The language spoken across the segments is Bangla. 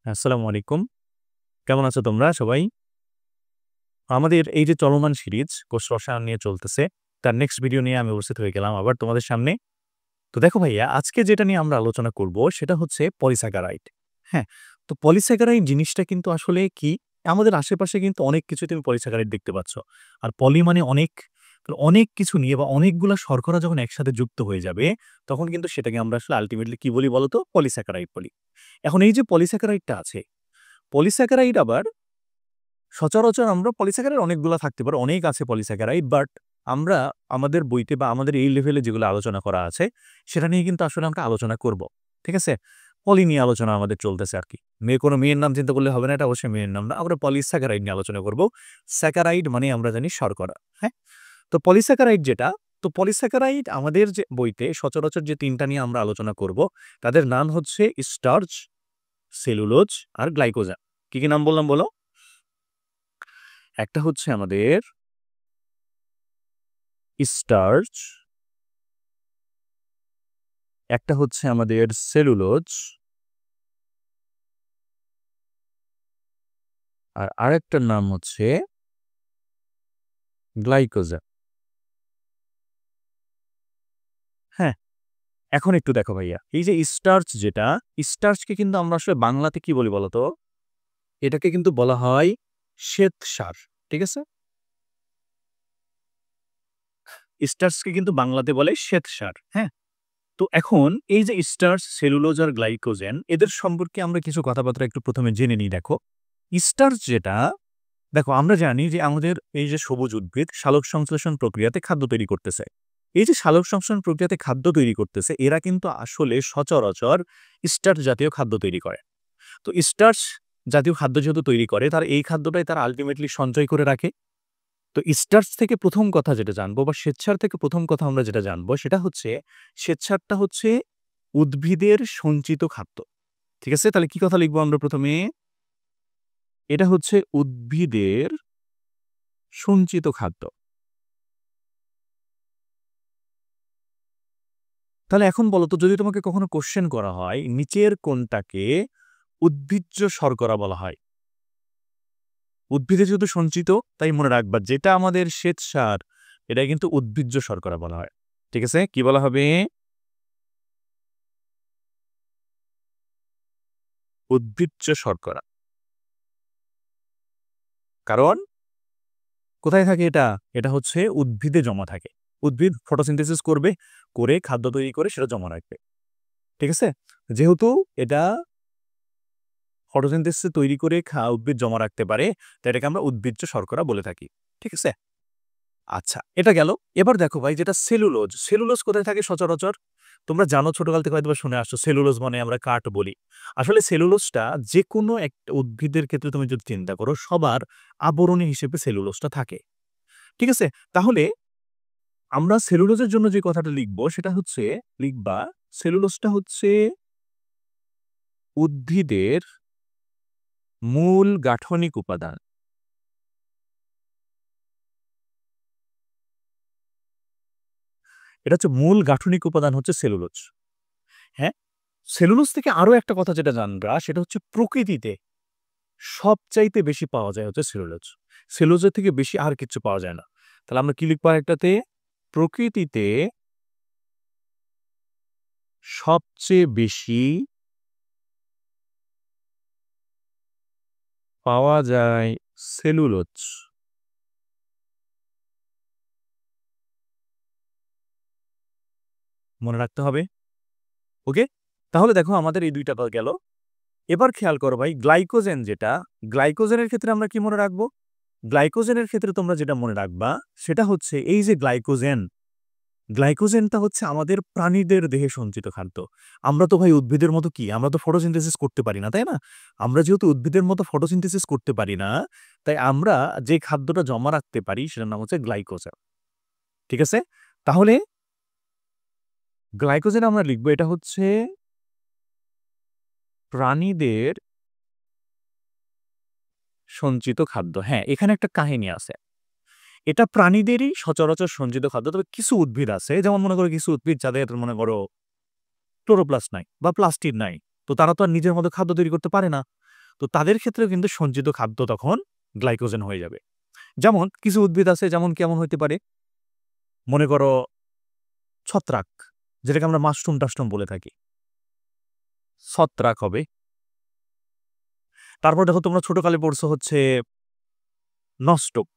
আসসালামু আলাইকুম। কেমন আছো তোমরা সবাই? আমাদের এই যে চলমান সিরিজ কোষ রসায়ন নিয়ে চলতেছে, তার নেক্সট ভিডিও নিয়ে আমি উপস্থিত হয়ে গেলাম আবার তোমাদের সামনে। তো দেখো ভাইয়া, আজকে যেটা নিয়ে আমরা আলোচনা করব সেটা হচ্ছে পলিস্যাকারাইড। হ্যাঁ? তো পলিস্যাকারাইড জিনিসটা কিন্তু আসলে কি? আমাদের আশেপাশে কিন্তু অনেক কিছুই তুমি পলিস্যাকারাইড দেখতে পাচ্ছ। আর পলি মানে অনেক, তো অনেক কিছু নিয়ে বা অনেকগুলা শর্করা যখন একসাথে যুক্ত হয়ে যাবে, তখন কিন্তু সেটাকে আমরা আসলে আল্টিমেটলি কি বলি বলো তো? পলিস্যাকারাইড বলি। এখন এই যে পলিস্যাকারাইডটা আছে, পলিস্যাকারাইড আবার সচরাচর আমরা পলিস্যাকারাইড অনেকগুলা থাকতে পারে, অনেক আছে পলিস্যাকারাইড। বাট আমরা আমাদের বইতে বা আমাদের এই লেভেলে যেগুলো আলোচনা করা আছে, সেটা নিয়ে কিন্তু আসলে আমরা আলোচনা করব। ঠিক আছে? পলি নিয়ে আলোচনা আমাদের চলতেছে আরকি। কোনো মেয়ের নাম চিন্তা করলে হবে না, এটা অবশ্যই মেয়ের নাম না। আমরা পলিস্যাকারাইড নিয়ে আলোচনা করব। স্যাকারাইড মানে আমরা জানি শর্করা। হ্যাঁ? তো পলিস্যাকারাইড যেটা, তো পলিস্যাকারাইড আমাদের যে বইতে সচরাচর যে ৩ টা নিয়ে আমরা আলোচনা করব, তাদের নাম হচ্ছে স্টার্চ, সেলুলোজ আর গ্লাইকোজেন। কি নাম বললাম বলো? একটা হচ্ছে আমাদের স্টার্চ, একটা হচ্ছে আমাদের সেলুলোজ, আর আরেকটার নাম হচ্ছে গ্লাইকোজেন। হ্যাঁ, এখন একটু দেখো ভাইয়া, এই যে স্টার্চ যেটা, স্টার্চকে কিন্তু আমরা আসলে বাংলাতে কি বলি বলতো? এটাকে কিন্তু বলা হয় শ্বেতসার। ঠিক আছে? স্টার্চকে কিন্তু বাংলাতে বলে শ্বেতসার। হ্যাঁ? তো এখন এই যে স্টার্চ, সেলুলোজ আর গ্লাইকোজেন, এদের সম্পর্কে আমরা কিছু কথাবার্তা একটু ১ম এ জেনে নিই দেখো। স্টার্চ যেটা, দেখো আমরা জানি যে আমাদের এই যে সবুজ উদ্ভিদ সালোকসংশ্লেষণ প্রক্রিয়াতে খাদ্য তৈরি করতেছে। এই যে সালোকসংশ্লেষণ প্রক্রিয়াতে খাদ্য তৈরি করতেছে, এরা কিন্তু আসলে সচরাচর স্টার্চ জাতীয় খাদ্য তৈরি করে। তো স্টার্চ জাতীয় খাদ্য যেহেতু তৈরি করে, তারা এই খাদ্যটাই তারা আল্টিমেটলি সঞ্চয় করে রাখে। তো স্টার্চ থেকে ১ম কথা যেটা জানবো বা শ্বেতসার থেকে ১ম কথা আমরা যেটা জানবো সেটা হচ্ছে, শ্বেতসারটা হচ্ছে উদ্ভিদের সঞ্চিত খাদ্য। ঠিক আছে? তাহলে কি কথা লিখবো আমরা ১ম এ? এটা হচ্ছে উদ্ভিদের সঞ্চিত খাদ্য। তাহলে এখন বলো তো, যদি তোমাকে কখনো কোয়েশ্চেন করা হয় নিচের কোনটাকে উদ্ভিজ্জ শর্করা বলা হয়? উদ্ভিদে যেহেতু সঞ্চিত, তাই মনে রাখবা যেটা আমাদের শ্বেতসার, এটা কিন্তু উদ্ভিজ্জ শর্করা বলা হয়। ঠিক আছে? কি বলা হবে? উদ্ভিজ্জ শর্করা। কারণ কোথায় থাকে এটা? এটা হচ্ছে উদ্ভিদে জমা থাকে। উদ্ভিদ ফটোসিনথেসিস করবে, করে খাদ্য তৈরি করে সেটা জমা রাখবে। ঠিক আছে? যেহেতু এটা ফটোসিনথেসিস তৈরি করে উদ্ভিদ জমা রাখতে পারে, তাই এটাকে আমরা উদ্ভিজ্জ শর্করা বলে থাকি। ঠিক আছে? আচ্ছা, এটা গেল। এবার দেখো ভাই, যেটা সেলুলোজ, সেলুলোজ কোথায় থাকে সচরাচর? তোমরা জানো, ছোটকাল থেকে হয়তোবা শুনে আসছো সেলুলোজ মানে আমরা কাঠ বলি। আসলে সেলুলোজটা যেকোনো একটা উদ্ভিদের ক্ষেত্রে তুমি যদি চিন্তা করো, সবার আবরণী হিসেবে সেলুলোজটা থাকে। ঠিক আছে? তাহলে আমরা সেলুলোজের জন্য যে কথাটা লিখব সেটা হচ্ছে, লিখবা সেলুলোজটা হচ্ছে উদ্ভিদের মূল গাঠনিক উপাদান। এটা হচ্ছে মূল গাঠনিক উপাদান হচ্ছে সেলুলোজ। হ্যাঁ? সেলুলোজ থেকে আরো একটা কথা যেটা জানবা সেটা হচ্ছে প্রকৃতিতে সবচাইতে বেশি পাওয়া যায় হচ্ছে সেলুলোজ। সেলুলোজের থেকে বেশি আর কিচ্ছু পাওয়া যায় না। তাহলে আমরা কি লিখবো আরেকটাতে? প্রকৃতিতে সবচেয়ে বেশি পাওয়া যায় সেলুলোজ। মনে রাখতে হবে। ওকে? তাহলে দেখো আমাদের এই ২ টা গেল। এবার খেয়াল করো ভাই, গ্লাইকোজেন যেটা, গ্লাইকোজেনের ক্ষেত্রে আমরা কি মনে রাখবো? গ্লাইকোজেনের ক্ষেত্রে তোমরা যেটা মনে রাখবা সেটা হচ্ছে এই যে গ্লাইকোজেন, গ্লাইকোজেনটা হচ্ছে আমাদের প্রাণীদের দেহে সঞ্চিত খাদ্য। আমরা তো ভাই উদ্ভিদের মতো কি? আমরা তো ফটোসিনথেসিস করতে পারি না, তাই না? আমরা যেহেতু উদ্ভিদের মতো ফটোসিনথেসিস করতে পারি না, তাই আমরা যে খাদ্যটা জমা রাখতে পারি সেটার নাম হচ্ছে গ্লাইকোজেন। ঠিক আছে? তাহলে গ্লাইকোজেন আমরা লিখবো এটা হচ্ছে প্রাণীদের সঞ্চিত খাদ্য। হ্যাঁ, এখানে একটা কাহিনী আছে। এটা প্রাণীদেরই সচরাচর সঞ্চিত খাদ্য। তবে কিছু উদ্ভিদ আছে, যেমন মনে করো কিছু উদ্ভিদ যাদের মনে করো ক্লোরোপ্লাস্ট নাই বা প্লাস্টিড নাই। তো তারা তো আর নিজের মতো খাদ্য তৈরি করতে পারে না। তো তাদের ক্ষেত্রেও কিন্তু সঞ্চিত খাদ্য তখন গ্লাইকোজেন হয়ে যাবে। যেমন কিছু উদ্ভিদ আছে, যেমন কেমন হইতে পারে, মনে করো ছত্রাক, যেটাকে আমরা মাশরুম টাশরুম বলে থাকি, ছত্রাক হবে। তারপর দেখো তোমরা ছোটকালে পড়ছো হচ্ছে নস্টক,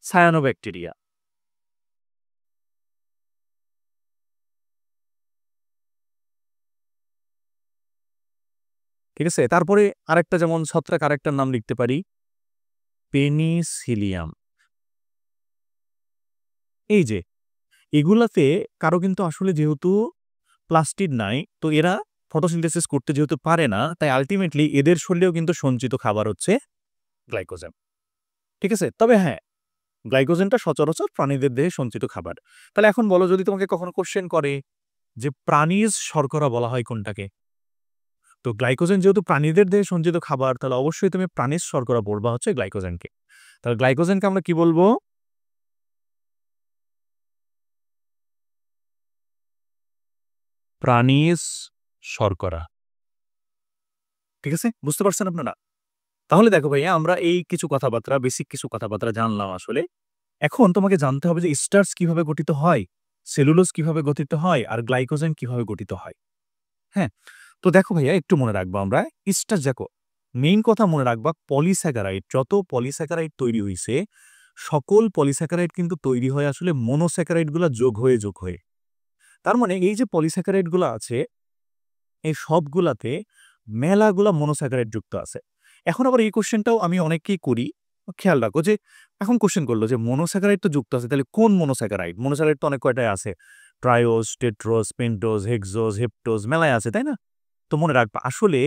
সায়ানোব্যাকটেরিয়া। ঠিক আছে, তারপরে আরেকটা যেমন ছত্রাক, আরেকটার নাম লিখতে পারি পেনিসিলিয়াম। এই যে এগুলাতে কারো কিন্তু আসলে যেহেতু প্লাস্টিড নাই, তো এরা ফটোসিনথেসিস করতে যেহেতু পারে না, তাই আলটিমেটলি এদের শরীরেও কিন্তু সঞ্চিত খাবার হচ্ছে গ্লাইকোজেন। ঠিক আছে, তবে হ্যাঁ, গ্লাইকোজেনটা সচরাচর প্রাণীদের দেহে সঞ্চিত খাবার। তাহলে এখন বলো, যদি তোমাকে কখনো কোশ্চেন করে যে প্রাণীজ শর্করা বলা হয় কোনটাকে, তো গ্লাইকোজেন যেহেতু প্রাণীদের দেহে সঞ্চিত খাবার, তাহলে অবশ্যই তুমি প্রাণীজ শর্করা বলবা হচ্ছে গ্লাইকোজেনকে। তাহলে গ্লাইকোজেনকে আমরা কি বলবো? প্রাণীজ শর্করা। ঠিক আছে, বুঝতে পারছেন আপনারা? তাহলে দেখো ভাইয়া, আমরা এই কিছু কথাবার্তা, বেসিক কিছু কথাবার্তা জানলাম আসলে। এখন তোমাকে জানতে হবে যে স্টার্চ কিভাবে গঠিত হয়, সেলুলোজ কিভাবে গঠিত হয়, আর গ্লাইকোজেন কিভাবে গঠিত হয়। হ্যাঁ, তো দেখো ভাইয়া, একটু মনে রাখবো আমরা স্টার্চ, দেখো মেইন কথা মনে রাখবা, পলিস্যাকারাইড, যত পলিস্যাকারাইড তৈরি হইছে, সকল পলিস্যাকারাইড কিন্তু তৈরি হয় আসলে মনোস্যাকারাইড গুলা যোগ হয়ে। তার মানে এই যে পলিস্যাকারাইড গুলো আছে, এই সবগুলাতে মেলাগুলা মনোস্যাকারাইড যুক্ত আছে। এখন আবার এই কোশ্চেনটাও আমি অনেককেই করি, খেয়াল রাখো যে এখন কোশ্চেন করলো যে মনোস্যাকারাইড তো যুক্ত আছে, তাহলে কোন মনোস্যাকারাইড? মনোস্যাকারাইড তো অনেক কয়টাই আছে, ট্রায়োজ, টেট্রোজ, পেন্টোজ, হেক্সোজ, হেপ্টোজ, মেলায় আছে, তাই না? তো মনে রাখবা আসলে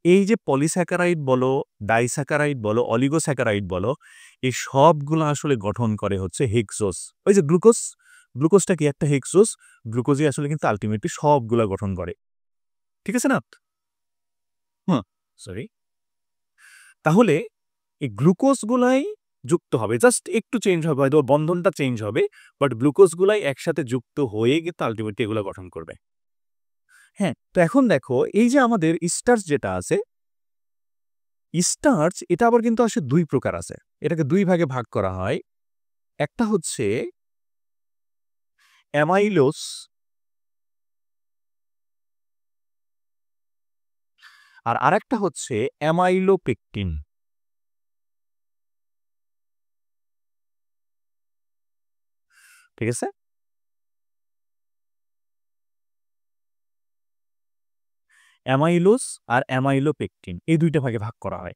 এই যে পলিস্যাকারাইড বলো, ডাইস্যাকারাইড বলো, অলিগোস্যাকারাইড বলো, এই সবগুলো আসলে গঠন করে হচ্ছে হেক্সোজ। ওই যে গ্লুকোজ, গ্লুকোজটা কি একটা হেক্সোজ? গ্লুকোজই আসলে কিন্তু আলটিমেটলি সবগুলা গঠন করে। ঠিক আছে না? হুম, সরি। তাহলে এই গ্লুকোজগুলাই যুক্ত হবে, জাস্ট একটু চেঞ্জ হবে, হয়তো বন্ধনটা চেঞ্জ হবে, বাট গ্লুকোজগুলাই একসাথে যুক্ত হয়ে কিন্তু আলটিমেটলি এগুলো গঠন করবে। হ্যাঁ, তো এখন দেখো এই যে আমাদের স্টার্চ যেটা আছে, স্টার্চ এটা আবার কিন্তু আসলে দুই প্রকার আছে, এটাকে দুই ভাগে ভাগ করা হয়। একটা হচ্ছে অ্যামাইলোস, আর আরেকটা হচ্ছে অ্যামাইলোপেকটিন। ঠিক আছে, অ্যামাইলোস আর অ্যামাইলোপেকটিন এই দুইটা ভাগে ভাগ করা হয়।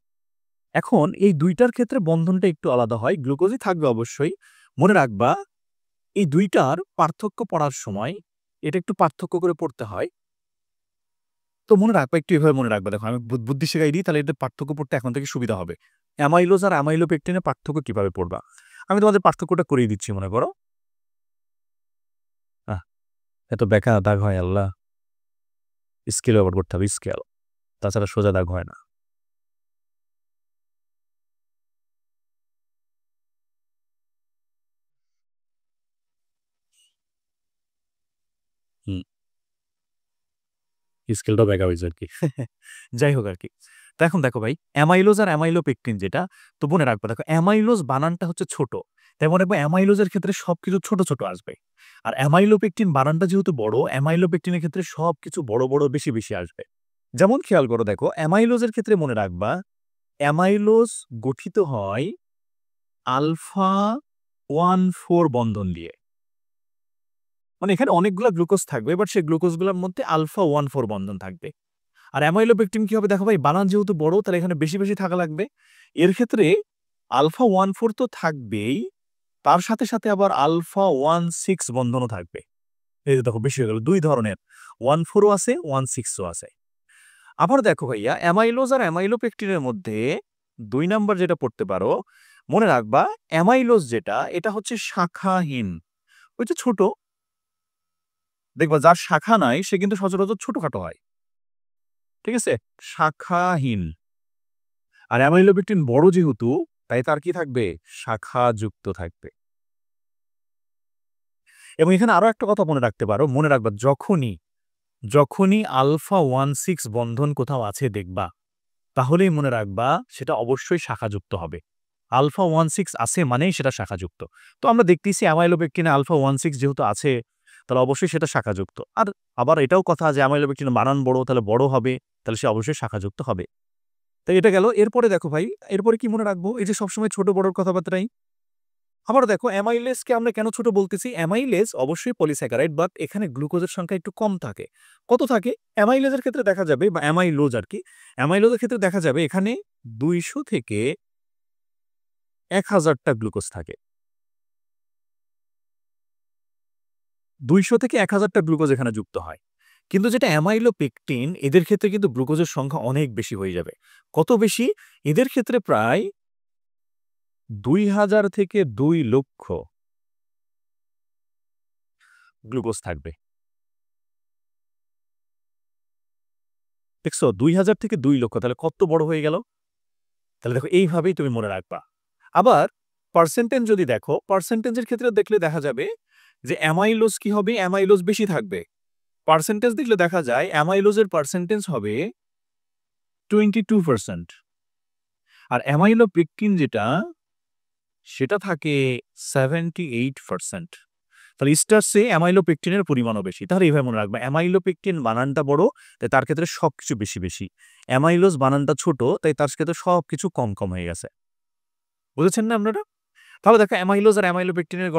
এখন এই দুইটার ক্ষেত্রে বন্ধনটা একটু আলাদা হয়, গ্লুকোজই থাকবে অবশ্যই। মনে রাখবা এই দুইটার পার্থক্য পড়ার সময় এটা একটু পার্থক্য করে পড়তে হয়। তো মনে রাখবা, একটু এভাবে মনে রাখবা, দেখো আমি বুদ্ধি শেখাই দিই, তাহলে এদের পার্থক্য পড়তে এখন থেকে সুবিধা হবে। অ্যামাইলোজ আর অ্যামাইলোপেকটিনের পার্থক্য কিভাবে পড়বা, আমি তোমাদের পার্থক্যটা করিয়ে দিচ্ছি। মনে করো, আহ এত বেকা দাগ হয় আল্লাহ, স্কেল ব্যবহার করতে হবে, স্কেল, তাছাড়া সোজা দাগ হয় না। হুম, স্কেলটাও বেকা হয়েছে আর কি। যাই হোক আর কি। তো এখন দেখো ভাই, অ্যামাইলোজ আর অ্যামাইলোপেকটিন যেটা, তো মনে রাখবো, দেখো অ্যামাইলোজ বানানটা হচ্ছে ছোট, তাই মনে রাখবো অ্যামাইলোজের ক্ষেত্রে সবকিছু ছোট ছোট আসবে। আর অ্যামাইলোপেকটিন বানানটা যেহেতু বড়, অ্যামাইলোপেকটিনের ক্ষেত্রে সবকিছু বড় বড় বেশি বেশি আসবে। যেমন খেয়াল করো, দেখো অ্যামাইলোজের ক্ষেত্রে মনে রাখবা, অ্যামাইলোজ গঠিত হয় আলফা 1,4 বন্ধন দিয়ে। মানে এখানে অনেকগুলো গ্লুকোজ থাকবে, বাট সেই গ্লুকোজগুলোর মধ্যে আলফা 1,4 বন্ধন থাকবে। আর অ্যামাইলোপেকটিন কি হবে দেখো ভাই, বানান যেহেতু বড়, তাহলে এখানে বেশি বেশি থাকা লাগবে। এর ক্ষেত্রে আলফা 1,4 তো থাকবেই, তার সাথে সাথে আবার আলফা 1,6 বন্ধনও থাকবে। এই যে দেখো, বেশি হয়ে গেল, দুই ধরনের, 1,4ও আছে, 1,6ও আছে। আবার দেখো ভাইয়া, অ্যামাইলোজ আর অ্যামাইলোপেকটিনের মধ্যে 2 নাম্বার যেটা পড়তে পারো, মনে রাখবা অ্যামাইলোজ যেটা, এটা হচ্ছে শাখাহীন। ওই যে ছোট, দেখবা যার শাখা নাই সে কিন্তু সচরাচর ছোটখাটো হয়। ঠিক আছে, শাখাহীন। আর অ্যামাইলোপেকটিন বড় যেহেতু, তাই তার কি থাকবে, শাখা যুক্ত থাকবে। এবং এখানে আরো একটা কথা মনে রাখতে পারো, মনে রাখবা যখনই যখনই আলফা 1,6 বন্ধন কোথাও আছে দেখবা, তাহলেই মনে রাখবা সেটা অবশ্যই শাখাযুক্ত হবে। আলফা 1,6 আছে মানেই সেটা শাখাযুক্ত। তো আমরা দেখতেছি অ্যামাইলোপেকটিনে আলফা 1,6 যেহেতু আছে, তাহলে অবশ্যই সেটা শাখাযুক্ত। আর আবার এটাও কথা যে অ্যামাইলোপেকটিনের বানান বড়, তাহলে বড় হবে, তাহলে সে অবশ্যই শাখাযুক্ত হবে। তো এটা গেল। এরপরে দেখো ভাই, এরপরে কি মনে রাখবো? এই যে সবসময় ছোট বড়র কথাবার্তাই। আবার দেখো অ্যামাইলেজকে আমরা কেন ছোট বলতেছি? অ্যামাইলেজ অবশ্যই পলিস্যাকারাইড, বাট এখানে গ্লুকোজের সংখ্যা একটু কম থাকে। কত থাকে? অ্যামাইলেজের ক্ষেত্রে দেখা যাবে, বা অ্যামাইলোজ আরকি। অ্যামাইলোজের ক্ষেত্রে দেখা যাবে এখানে ২০০ থেকে ১,০০০ টা গ্লুকোজ থাকে। ২০০ থেকে ১,০০০ টা গ্লুকোজ এখানে যুক্ত হয়। কিন্তু যেটা অ্যামাইলোপেকটিন, এদের ক্ষেত্রে কিন্তু গ্লুকোজের সংখ্যা অনেক বেশি হয়ে যাবে। কত বেশি? এদের ক্ষেত্রে প্রায় ২,০০০ থেকে ২,০০,০০০ গ্লুকোজ থাকবে। দেখছো? ২,০০০ থেকে ২,০০,০০০, তাহলে কত বড় হয়ে গেল? তাহলে দেখো এইভাবেই তুমি মনে রাখবা। আবার পার্সেন্টেজ যদি দেখো, পার্সেন্টেজের ক্ষেত্রে দেখলে দেখা যাবে যে অ্যামাইলোজ কি হবে? অ্যামাইলোজ বেশি থাকবে। পার্সেন্টেজ দেখলে দেখা যায় অ্যামাইলোজের পার্সেন্টেজ হবে 22%। আর অ্যামাইলোপেকটিন যেটা, সেটা থাকে 78%। তাহলে স্টার্চে অ্যামাইলোপেকটিনের পরিমাণও বেশি। তাহলে এইভাবে মনে রাখবা, অ্যামাইলোপেকটিন বানানটা বড়, তাই তার ক্ষেত্রে সবকিছু বেশি, বেশি। অ্যামাইলোজ বানানটা ছোট, তাই তার ক্ষেত্রে সবকিছু কম, কম হয়ে গেছে। বুঝেছেন না আপনারা? তাহলে দেখো অ্যামাইলোজ আর অ্যামাইলোপেকটিনের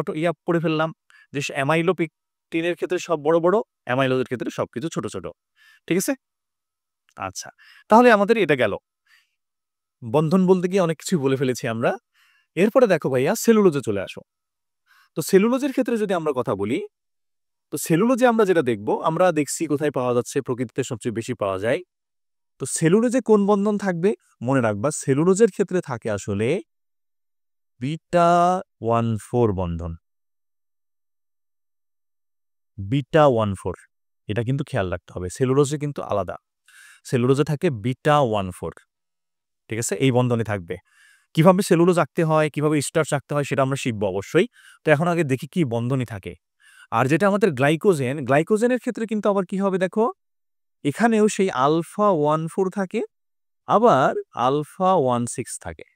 পড়ে ফেললাম যে অ্যামাইলোপেকটিনের ক্ষেত্রে সব বড়, বড়, অ্যামাইলোজের ক্ষেত্রে সবকিছু ছোট, ছোট। ঠিক আছে? আচ্ছা। তাহলে আমাদের এটা গেল। বন্ধন বলতে গিয়ে অনেক কিছুই বলে ফেলেছি আমরা। এরপরে দেখো ভাইয়া সেলুলোজে চলে আসো। তো সেলুলোজের ক্ষেত্রে যদি আমরা কথা বলি, তো সেলুলোজে আমরা যেটা দেখব, আমরা দেখছি কোথায় পাওয়া যাচ্ছে, প্রকৃতিতে সবচেয়ে বেশি পাওয়া যায়। তো সেলুলোজে কোন বন্ধন থাকবে? মনে রাখবা সেলুলোজের ক্ষেত্রে থাকে আসলে বিটা 14 বন্ধন। বিটা 14, এটা কিন্তু খেয়াল রাখতে হবে। সেলুলোজে কিন্তু আলাদা। সেলুলোজে থাকে বিটা 14। ঠিক আছে? এই বন্ধনে থাকবে। কিভাবে সেলুলোজ আঁকতে হয়, কিভাবে স্টার্চ আঁকতে হয় সেটা আমরা শিখব অবশ্যই। তো এখন আগে দেখি কি বন্ধনী থাকে। আর যেটা আমাদের গ্লাইকোজেন, গ্লাইকোজেনের ক্ষেত্রে কিন্তু আবার কি হবে দেখো, এখানেও সেই আলফা 14 থাকে, আবার আলফা 16 থাকে।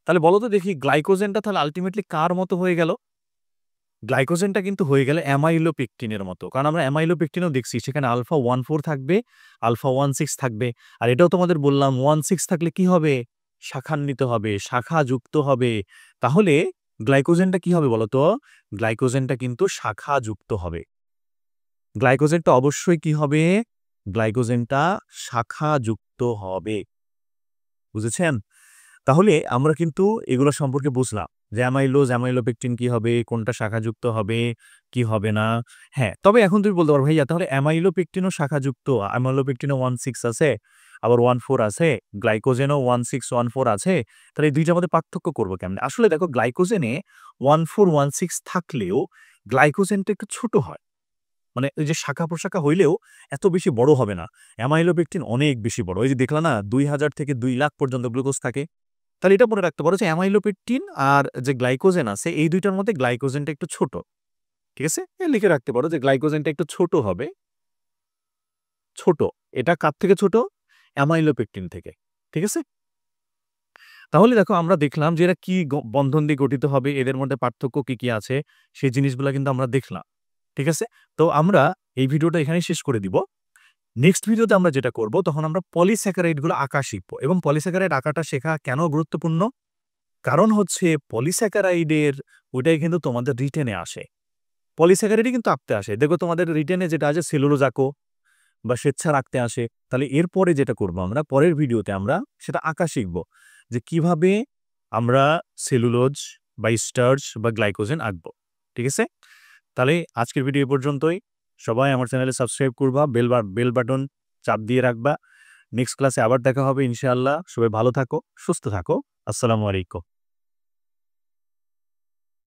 তাহলে বলো তো দেখি গ্লাইকোজেনটা তাহলে আল্টিমেটলি কার মতো হয়ে গেল? গ্লাইকোজেনটা কিন্তু হয়ে গেল অ্যামাইলোপেকটিনের মতো। কারণ আমরা অ্যামাইলোপেকটিনও দেখছি সেখানে আলফা 14 থাকবে, আলফা 16 থাকবে। আর এটাও তোমাদের বললাম 16 থাকলে কি হবে? শাখান্বিত হবে, শাখা যুক্ত হবে। তাহলে গ্লাইকোজেনটা কি হবে বলো তো? গ্লাইকোজেনটা কিন্তু শাখা যুক্ত হবে। গ্লাইকোজেনটা অবশ্যই কি হবে? গ্লাইকোজেনটা শাখা যুক্ত হবে। বুঝেছেন? তাহলে আমরা কিন্তু এগুলো সম্পর্কে বুঝলাম যে অ্যামাইলোজ, অ্যামাইলোপেকটিন কি হবে, কোনটা শাখাযুক্ত হবে, কি হবে না। হ্যাঁ, তবে এখন তুমি বলতে পারো ভাইয়া তাহলে অ্যামাইলোপেকটিনও শাখাযুক্ত, অ্যামাইলোপেকটিনও 16 আছে, আবার 14 আছে, গ্লাইকোজেনও 1614 আছে। তাহলে এই ২ টার মধ্যে পার্থক্য করব কেমনে? আসলে দেখো গ্লাইকোজেনে 1416 থাকলেও গ্লাইকোজেনটা একটু ছোট হয়। মানে ওই যে শাখা-প্রশাখা হইলেও এত বেশি বড় হবে না। অ্যামাইলোপেকটিন অনেক বেশি বড়। ওই যে দেখলা না ২,০০০ থেকে ২,০০,০০০ পর্যন্ত গ্লুকোজ থাকে। তাহলে এটা মনে রাখতে পারো যে অ্যামাইলোপেকটিন আর যে গ্লাইকোজেন আছে এই ২ টার মধ্যে গ্লাইকোজেনটা একটু ছোট। ঠিক আছে? লিখে রাখতে পারো যে গ্লাইকোজেনটা একটু ছোট হবে। ছোট। এটা কার থেকে ছোট? অ্যামাইলোপেকটিন থেকে। ঠিক আছে? তাহলে দেখো আমরা দেখলাম যে এরা কি বন্ধন দিয়ে গঠিত হবে, এদের মধ্যে পার্থক্য কি, কি আছে সেই জিনিসগুলা কিন্তু আমরা দেখলাম। ঠিক আছে? তো আমরা এই ভিডিওটা এখানেই শেষ করে দিব। নেক্সট ভিডিওতে আমরা যেটা করব তখন আমরা পলিস্যাকারাইড গুলো আঁকা শিখব এবং পলিস্যাকারাইড আঁকাটা শেখা কেন গুরুত্বপূর্ণ? কারণ হচ্ছে পলিস্যাকারাইডের ওইটাই কিন্তু তোমাদের রিটেনে আসে। পলিস্যাকারাইডই কিন্তু আঁকতে আসে। দেখো তোমাদের রিটেনে যেটা আছে সেলুলোজ আঁকো বা স্বেচ্ছা রাখতে আসে। তাহলে এরপরে যেটা করব আমরা পরের ভিডিওতে আমরা সেটা আঁকা শিখব। যে কিভাবে আমরা সেলুলোজ বা স্টার্চ বা গ্লাইকোজেন আঁকবো। ঠিক আছে? তাহলে আজকের ভিডিও এ পর্যন্তই। সবাই আমার চ্যানেলে সাবস্ক্রাইব করবা, বেল বাটন চাপ দিয়ে রাখবা। নেক্সট ক্লাসে আবার দেখা হবে ইনশাআল্লাহ। সবাই ভালো থাকো, সুস্থ থাকো। আসসালামু আলাইকুম।